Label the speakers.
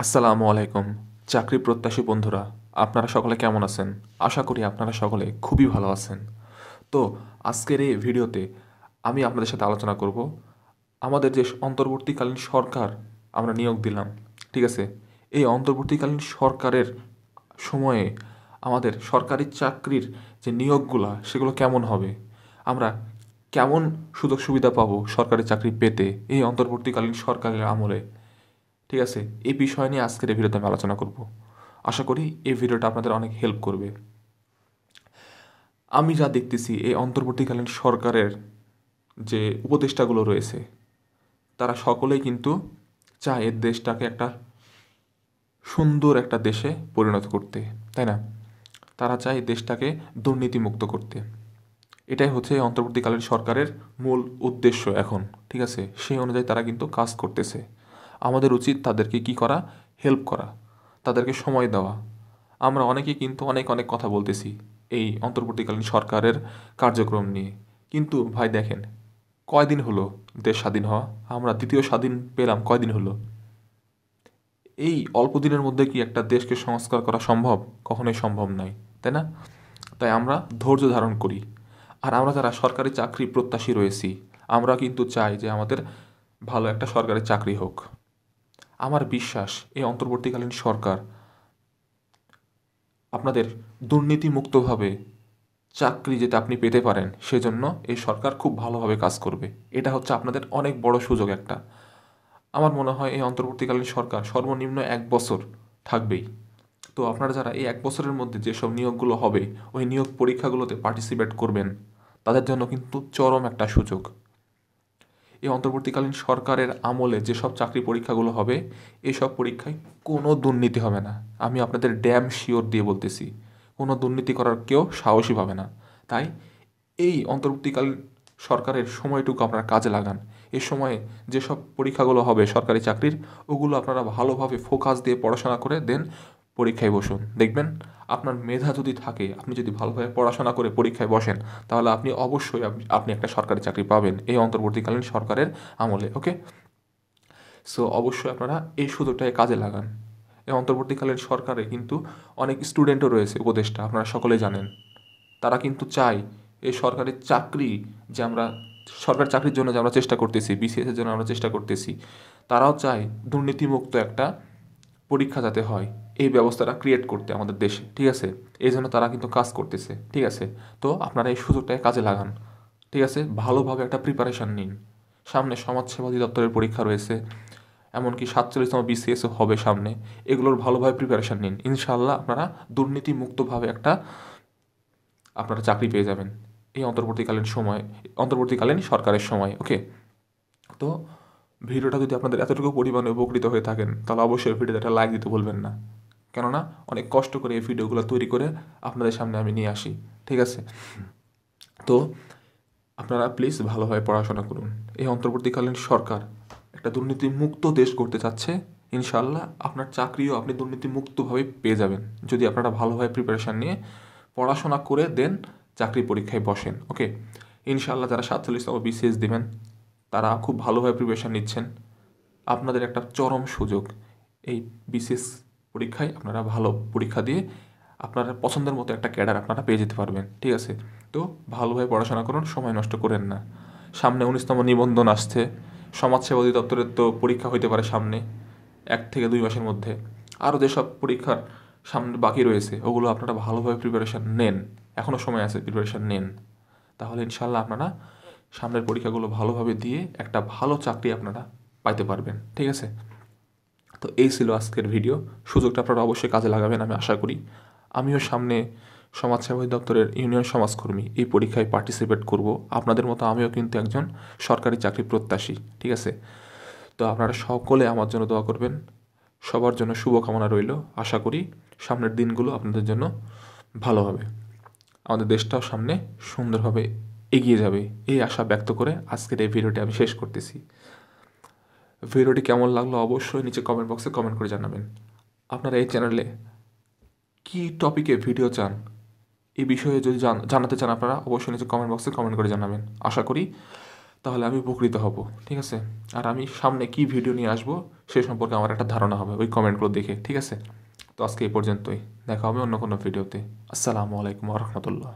Speaker 1: আসসালামু আলাইকুম। চাকরি প্রত্যাশী বন্ধুরা, আপনারা সকলে কেমন আছেন? আশা করি আপনারা সকলে খুবই ভালো আছেন। তো আজকের এই ভিডিওতে আমি আপনাদের সাথে আলোচনা করব আমাদের যে অন্তর্বর্তীকালীন সরকার আমরা নিয়োগ দিলাম, ঠিক আছে? এই অন্তর্বর্তীকালীন সরকারের সময়ে আমাদের সরকারি চাকরির যে নিয়োগগুলা সেগুলো কেমন হবে? আমরা কেমন সুযোগ সুবিধা পাবো সরকারি চাকরি পেতে এই অন্তর্বর্তীকালীন সরকারের আমলে? ঠিক আছে, এই বিষয় নিয়ে আজকের এই ভিডিওতে আমি আলোচনা করব। আশা করি এই ভিডিওটা আপনাদের অনেক হেল্প করবে। আমি যা দেখতেছি এই অন্তর্বর্তীকালীন সরকারের যে উপদেষ্টাগুলো রয়েছে তারা সকলেই কিন্তু চায় এর দেশটাকে একটা সুন্দর একটা দেশে পরিণত করতে, তাই না? তারা চায় দেশটাকে দুর্নীতিমুক্ত করতে। এটাই হচ্ছে এই অন্তর্বর্তীকালীন সরকারের মূল উদ্দেশ্য এখন, ঠিক আছে? সেই অনুযায়ী তারা কিন্তু কাজ করতেছে। আমাদের উচিত তাদেরকে কি করা? হেল্প করা, তাদেরকে সময় দেওয়া। আমরা অনেকেই কিন্তু অনেক অনেক কথা বলতেছি এই অন্তর্বর্তীকালীন সরকারের কার্যক্রম নিয়ে, কিন্তু ভাই দেখেন কয়দিন হলো দেশ স্বাধীন হওয়া? আমরা দ্বিতীয় স্বাধীন পেলাম কয়দিন হলো? এই অল্প দিনের মধ্যে কি একটা দেশকে সংস্কার করা সম্ভব? কখনোই সম্ভব নয়, তাই না? তাই আমরা ধৈর্য ধারণ করি। আর আমরা যারা সরকারি চাকরি প্রত্যাশী রয়েছি, আমরা কিন্তু চাই যে আমাদের ভালো একটা সরকারি চাকরি হোক। আমার বিশ্বাস এই অন্তর্বর্তীকালীন সরকার আপনাদের দুর্নীতিমুক্তভাবে চাকরি যেটা আপনি পেতে পারেন সেজন্য এই সরকার খুব ভালোভাবে কাজ করবে। এটা হচ্ছে আপনাদের অনেক বড় সুযোগ একটা। আমার মনে হয় এই অন্তর্বর্তীকালীন সরকার সর্বনিম্ন 1 বছর থাকবেই। তো আপনারা যারা এই 1 বছরের মধ্যে যেসব নিয়োগগুলো হবে ওই নিয়োগ পরীক্ষাগুলোতে পার্টিসিপেট করবেন, তাদের জন্য কিন্তু চরম একটা সুযোগ। এই অন্তর্বর্তীকালীন সরকারের আমলে যেসব চাকরি পরীক্ষাগুলো হবে এসব পরীক্ষায় কোনো দুর্নীতি হবে না। আমি আপনাদের ড্যাম শিওর দিয়ে বলতেছি, কোনো দুর্নীতি করার কেউ সাহসী পাবে না। তাই এই অন্তর্বর্তীকালীন সরকারের সময়টুকু আপনারা কাজে লাগান। এ সময়ে যেসব পরীক্ষাগুলো হবে সরকারি চাকরির, ওগুলো আপনারা ভালোভাবে ফোকাস দিয়ে পড়াশোনা করে দেন পরীক্ষায় বসুন। দেখবেন আপনার মেধা যদি থাকে, আপনি যদি ভালোভাবে পড়াশোনা করে পরীক্ষায় বসেন, তাহলে আপনি অবশ্যই আপনি একটা সরকারি চাকরি পাবেন এই অন্তর্বর্তীকালীন সরকারের আমলে। ওকে, সো অবশ্যই আপনারা এই সুযোগটাকে কাজে লাগান। এই অন্তর্বর্তীকালীন সরকারে কিন্তু অনেক স্টুডেন্টও রয়েছে, উপদেষ্টা আপনারা সকলে জানেন। তারা কিন্তু চায় এই সরকারি চাকরি, যে আমরা সরকারি চাকরির জন্য যে আমরা চেষ্টা করতেছি, বিসিএস এর জন্য আমরা চেষ্টা করতেছি, তারাও চায় দুর্নীতিমুক্ত একটা পরীক্ষা যাতে হয় এই ব্যবস্থাটা ক্রিয়েট করতে আমাদের দেশে, ঠিক আছে? এই জন্য তারা কিন্তু কাজ করতেছে, ঠিক আছে? তো আপনারা এই সুযোগটাকে কাজে লাগান, ঠিক আছে? ভালোভাবে একটা প্রিপারেশান নিন। সামনে সমাজসেবা অধিদপ্তরের পরীক্ষা রয়েছে, এমনকি 47তম বিসিএসও হবে সামনে। এগুলোর ভালোভাবে প্রিপারেশান নিন, ইনশাআল্লাহ আপনারা দুর্নীতিমুক্তভাবে একটা আপনারা চাকরি পেয়ে যাবেন এই অন্তর্বর্তীকালীন সরকারের সময়। ওকে, তো ভিডিওটা যদি আপনাদের এতটুকু পরিমাণে উপকৃত হয়ে থাকেন তাহলে অবশ্যই ভিডিওতে একটা লাইক দিতে ভুলবেন না। কেননা অনেক কষ্ট করে এই ভিডিওগুলো তৈরি করে আপনাদের সামনে আমি নিয়ে আসি, ঠিক আছে? তো আপনারা প্লিজ ভালোভাবে পড়াশোনা করুন। এই অন্তর্বর্তীকালীন সরকার একটা দুর্নীতিমুক্ত দেশ করতে চাচ্ছে। ইনশাআল্লাহ আপনার চাকরিও আপনি দুর্নীতিমুক্তভাবে পেয়ে যাবেন যদি আপনারা ভালোভাবে প্রিপারেশান নিয়ে পড়াশোনা করে দেন চাকরি পরীক্ষায় বসেন। ওকে, ইনশাআল্লাহ যারা 47তম বিসিএস দেবেন তারা খুব ভালোভাবে প্রিপারেশান নিচ্ছেন। আপনাদের একটা চরম সুযোগ, এই বিসিএস পরীক্ষায় আপনারা ভালো পরীক্ষা দিয়ে আপনারা পছন্দের মতো একটা ক্যাডার আপনারা পেয়ে যেতে পারবেন, ঠিক আছে? তো ভালোভাবে পড়াশোনা করুন, সময় নষ্ট করেন না। সামনে 19তম নিবন্ধন আসছে, সমাজসেবা অধিদপ্তরের তো পরীক্ষা হইতে পারে সামনে 1 থেকে 2 মাসের মধ্যে। আরও যেসব পরীক্ষার সামনে বাকি রয়েছে ওগুলো আপনারা ভালোভাবে প্রিপারেশান নেন, এখনও সময় আছে, প্রিপারেশান নেন। তাহলে ইনশাল্লাহ আপনারা সামনের পরীক্ষাগুলো ভালোভাবে দিয়ে একটা ভালো চাকরি আপনারা পাইতে পারবেন, ঠিক আছে? তো এই ছিল আজকের ভিডিও। সুযোগটা আপনারা অবশ্যই কাজে লাগাবেন আমি আশা করি। আমিও সামনে সমাজসেবা অধিদপ্তরের ইউনিয়ন সমাজকর্মী এই পরীক্ষায় পার্টিসিপেট করব। আপনাদের মতো আমিও কিন্তু একজন সরকারি চাকরি প্রত্যাশী, ঠিক আছে? তো আপনারা সকলে আমার জন্য দোয়া করবেন। সবার জন্য শুভকামনা রইল। আশা করি সামনের দিনগুলো আপনাদের জন্য ভালো হবে, আমাদের দেশটাও সামনে সুন্দরভাবে এগিয়ে যাবে এই আশা ব্যক্ত করে আজকের এই ভিডিওটি আমি শেষ করতেছি। ভিডিওটি কেমন লাগলো অবশ্যই নিচে কমেন্ট বক্সে কমেন্ট করে জানাবেন। আপনারা এই চ্যানেলে কী টপিকে ভিডিও চান এই বিষয়ে যদি জানাতে চান আপনারা অবশ্যই নিচে কমেন্ট বক্সে কমেন্ট করে জানাবেন। আশা করি তাহলে আমি উপকৃত হব, ঠিক আছে? আর আমি সামনে কি ভিডিও নিয়ে আসবো সে সম্পর্কে আমার একটা ধারণা হবে ওই কমেন্টগুলো দেখে, ঠিক আছে? তো আজকে এই পর্যন্তই, দেখা হবে অন্য কোনো ভিডিওতে। আসসালামু আলাইকুম ওয়া রাহমাতুল্লাহ।